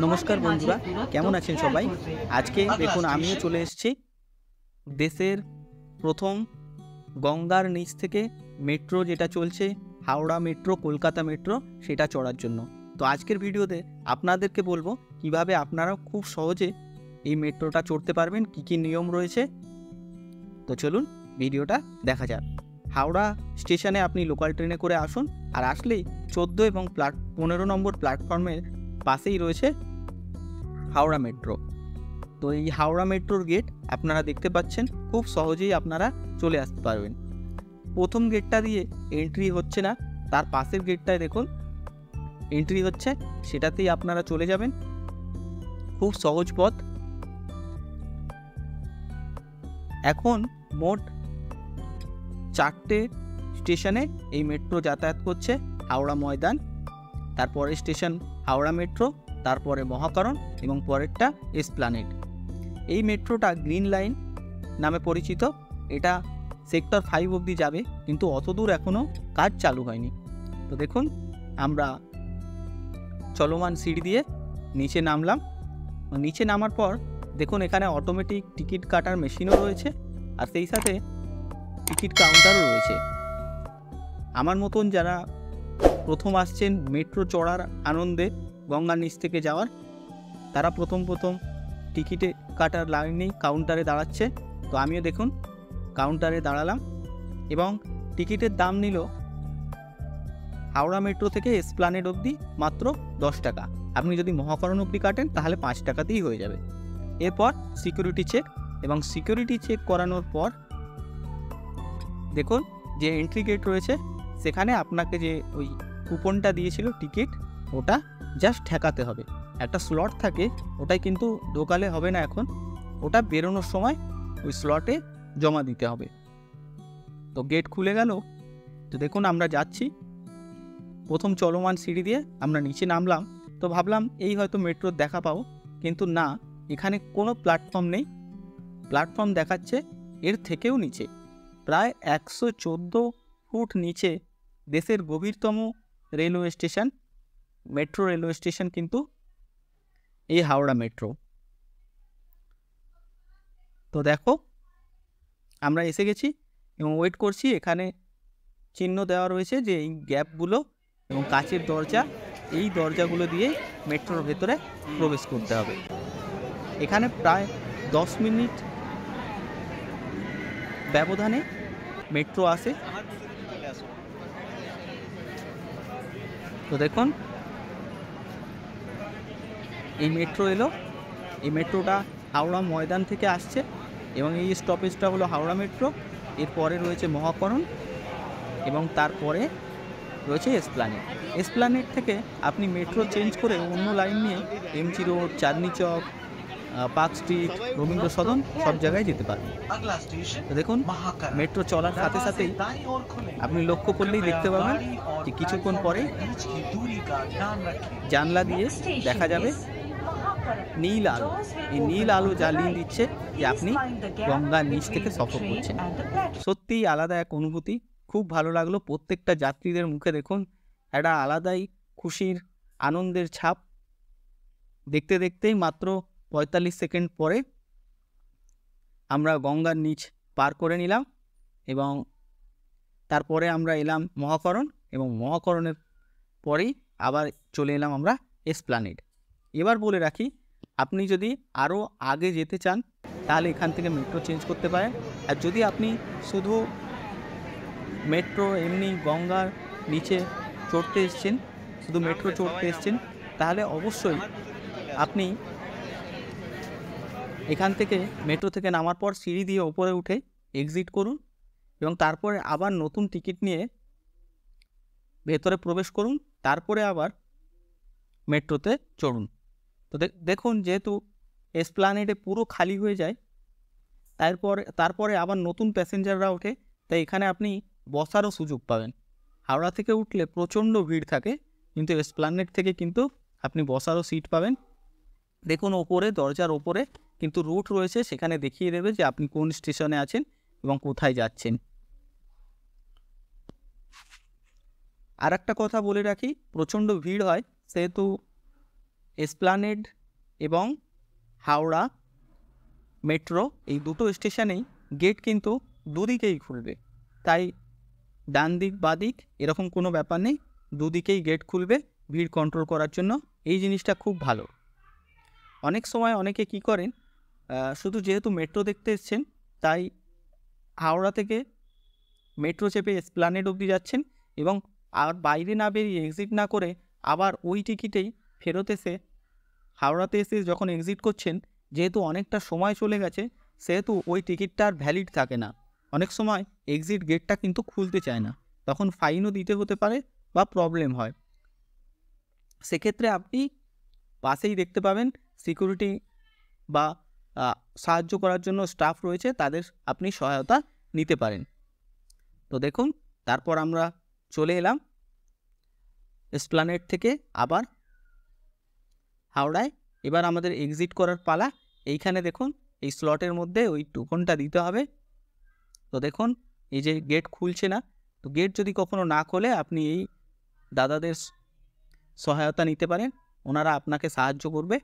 নমস্কার বন্ধুরা, কেমন আছেন সবাই? আজকে দেখুন আমিও চলে এসেছি দেশের প্রথম গঙ্গার নিচ থেকে মেট্রো যেটা চলছে, হাওড়া মেট্রো, কলকাতা মেট্রো, সেটা চড়ার জন্য। তো আজকের ভিডিওতে আপনাদেরকে বলবো কিভাবে আপনারা খুব সহজে এই মেট্রোটা চড়তে পারবেন, কি কি নিয়ম রয়েছে। তো চলুন ভিডিওটা দেখা যাক। হাওড়া স্টেশনে আপনি লোকাল ট্রেনে করে আসুন, আর আসলেই 14 এবং 15 নম্বর প্ল্যাটফর্মের পাশেই রয়েছে হাওড়া মেট্রো। তো এই হাওড়া মেট্রোর গেট আপনারা দেখতে পাচ্ছেন, খুব সহজেই আপনারা চলে আসতে পারবেন। প্রথম গেটটা দিয়ে এন্ট্রি হচ্ছে না, তার পাশের গেটটায় দেখুন এন্ট্রি হচ্ছে, সেটাতেই আপনারা চলে যাবেন। খুব সহজ পথ। এখন মোট 4টে স্টেশনে এই মেট্রো যাতায়াত করছে। হাওড়া ময়দান, তারপরে স্টেশন হাওড়া মেট্রো, তারপরে মহাকরণ এবং পরেরটা এসপ্ল্যানেড। এই মেট্রোটা গ্রিন লাইন নামে পরিচিত। এটা সেক্টর 5 অবধি যাবে, কিন্তু অত দূর এখনও কাজ চালু হয়নি। তো দেখুন আমরা চলমান সিঁড়ি দিয়ে নিচে নামলাম। নিচে নামার পর দেখুন এখানে অটোমেটিক টিকিট কাটার মেশিনও রয়েছে, আর সেই সাথে টিকিট কাউন্টারও রয়েছে। আমার মতন যারা প্রথম আসছেন মেট্রো চড়ার আনন্দে গঙ্গার নিচ থেকে যাওয়ার, তারা প্রথম টিকিটে কাটার লাইনেই কাউন্টারে দাঁড়াচ্ছে। তো আমিও দেখুন কাউন্টারে দাঁড়ালাম এবং টিকিটের দাম নিল হাওড়া মেট্রো থেকে এসপ্ল্যানেড অবধি মাত্র 10 টাকা। আপনি যদি মহাকরণ অবধি কাটেন তাহলে 5 টাকাতেই হয়ে যাবে। এরপর সিকিউরিটি চেক, এবং সিকিউরিটি চেক করানোর পর দেখুন যে এন্ট্রি গেট রয়েছে, সেখানে আপনাকে যে ওই কুপনটা দিয়েছিল টিকিট, ওটা জাস্ট ঠেকাতে হবে। একটা স্লট থাকে, ওটাই কিন্তু ঢোকালে হবে না এখন, ওটা বেরোনোর সময় ওই স্লটে জমা দিতে হবে। তো গেট খুলে গেল। তো দেখুন আমরা যাচ্ছি, প্রথম চলমান সিঁড়ি দিয়ে আমরা নিচে নামলাম। তো ভাবলাম এই হয়তো মেট্রোর দেখা পাবো, কিন্তু না, এখানে কোনো প্ল্যাটফর্ম নেই। প্ল্যাটফর্ম দেখাচ্ছে এর থেকেও নিচে, প্রায় 114 ফুট নিচে দেশের গভীরতম railway station, metro railway station কিন্তু এই হাওড়া মেট্রো। তো দেখো আমরা এসে গেছি এবং ওয়েট করছি। এখানে চিহ্ন দেওয়া রয়েছে যে এই গ্যাপগুলো এবং কাচের দরজা, এই দরজাগুলো দিয়ে মেট্রোর ভেতরে প্রবেশ করতে হবে। এখানে প্রায় 10 মিনিট ব্যবধানে মেট্রো আসে। তো দেখুন এই মেট্রো এলো। এই মেট্রোটা হাওড়া ময়দান থেকে আসছে এবং এই স্টপেজটা হলো হাওড়া মেট্রো। এরপরে রয়েছে মহাকরণ এবং তারপরে রয়েছে এসপ্ল্যানেড। এসপ্ল্যানেড থেকে আপনি মেট্রো চেঞ্জ করে অন্য লাইন নিয়ে MG road, Chandni Chowk, park street, Rabindra Sadan সব জায়গায় যেতে পারবেন। তো দেখুন মেট্রো চলার সাথে সাথেই আপনি লক্ষ্য করলেই দেখতে পাবেন যে কিছুক্ষণ পরে জানলা দিয়ে দেখা যাবে নীল আলো। এই নীল আলো জ্বালিয়ে দিচ্ছে যে আপনি গঙ্গার নিচ থেকে সফর করছেন। সত্যিই আলাদা এক অনুভূতি, খুব ভালো লাগলো। প্রত্যেকটা যাত্রীদের মুখে দেখুন একটা আলাদাই খুশির, আনন্দের ছাপ। দেখতে দেখতেই মাত্র 45 সেকেন্ড পরে আমরা গঙ্গার নিচ পার করে নিলাম এবং তারপরে আমরা এলাম মহাকরণ, এবং মহাকরণের পরেই আবার চলে এলাম আমরা এসপ্ল্যানেড। এবার বলে রাখি, আপনি যদি আরও আগে যেতে চান তাহলে এখান থেকে মেট্রো চেঞ্জ করতে পারেন। আর যদি আপনি শুধু মেট্রো এমনি গঙ্গার নিচে চড়তে এসছেন, শুধু মেট্রো চড়তে এসছেন, তাহলে অবশ্যই আপনি এখান থেকে মেট্রো থেকে নামার পর সিঁড়ি দিয়ে ওপরে উঠে এক্সিট করুন এবং তারপরে আবার নতুন টিকিট নিয়ে ভেতরে প্রবেশ করুন, তারপরে আবার মেট্রোতে চড়ুন। তো দেখুন যেহেতু এসপ্ল্যানেডে পুরো খালি হয়ে যায়, তারপরে আবার নতুন প্যাসেঞ্জাররা ওঠে, তাই এখানে আপনি বসারও সুযোগ পাবেন। হাওড়া থেকে উঠলে প্রচণ্ড ভিড় থাকে, কিন্তু এসপ্ল্যানেড থেকে কিন্তু আপনি বসারও সিট পাবেন। দেখুন ওপরে, দরজার ওপরে কিন্তু রুট রয়েছে, সেখানে দেখিয়ে দেবে যে আপনি কোন স্টেশনে আছেন এবং কোথায় যাচ্ছেন। আর একটা কথা বলে রাখি, প্রচণ্ড ভিড় হয়, সেহেতু এসপ্ল্যানেড এবং হাওড়া মেট্রো এই দুটো স্টেশনেই গেট কিন্তু দুদিকেই খুলবে, তাই ডান দিক বাঁ দিক এরকম কোনো ব্যাপার নেই, দুদিকেই গেট খুলবে ভিড় কন্ট্রোল করার জন্য। এই জিনিসটা খুব ভালো। অনেক সময় অনেকে কি করেন, শুধু যেহেতু মেট্রো দেখতে এসছেন তাই হাওড়া থেকে মেট্রো চেপে এসপ্ল্যানেড অবধি যাচ্ছেন এবং আর বাইরে না বেরিয়ে এক্সিট না করে আবার ওই টিকিটেই ফেরত এসে হাওড়াতে এসে যখন এক্সিট করছেন, যেহেতু অনেকটা সময় চলে গেছে সেহেতু ওই টিকিটটা আর ভ্যালিড থাকে না। অনেক সময় এক্সিট গেটটা কিন্তু খুলতে চায় না, তখন ফাইনও দিতে হতে পারে বা প্রবলেম হয়। সেক্ষেত্রে আপনি পাশেই দেখতে পাবেন সিকিউরিটি বা সাহায্য করার জন্য স্টাফ রয়েছে, তাদের আপনি সহায়তা নিতে পারেন। তো দেখুন, তারপর আমরা চলে এলাম এসপ্ল্যানেড থেকে আবার হাওড়ায়। এবার আমাদের এক্সিট করার পালা। এইখানে দেখুন এই স্লটের মধ্যে ওই টোকনটা দিতে হবে। তো দেখুন এই যে গেট খুলছে না, তো গেট যদি কখনো না খোলে আপনি এই দাদাদের সহায়তা নিতে পারেন, ওনারা আপনাকে সাহায্য করবে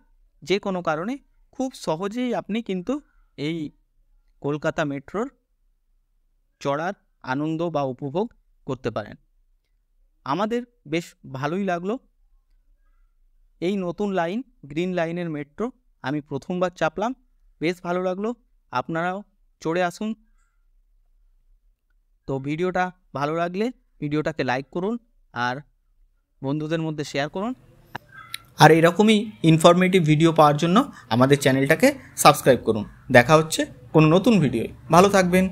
যে কোনো কারণে। খুব সহজেই আপনি কিন্তু এই কলকাতা মেট্রোর চড়ার আনন্দ বা উপভোগ করতে পারেন। আমাদের বেশ ভালোই লাগলো এই নতুন লাইন, গ্রিন লাইনের মেট্রো। আমি প্রথমবার চাপলাম, বেশ ভালো লাগলো। আপনারাও চড়ে আসুন। তো ভিডিওটা ভালো লাগলে ভিডিওটাকে লাইক করুন আর বন্ধুদের মধ্যে শেয়ার করুন। আর এরকমই ইনফরমেটিভ ভিডিও পাওয়ার জন্য আমাদের চ্যানেলটাকে সাবস্ক্রাইব করুন। দেখা হচ্ছে কোনো নতুন ভিডিওয়। ভালো থাকবেন।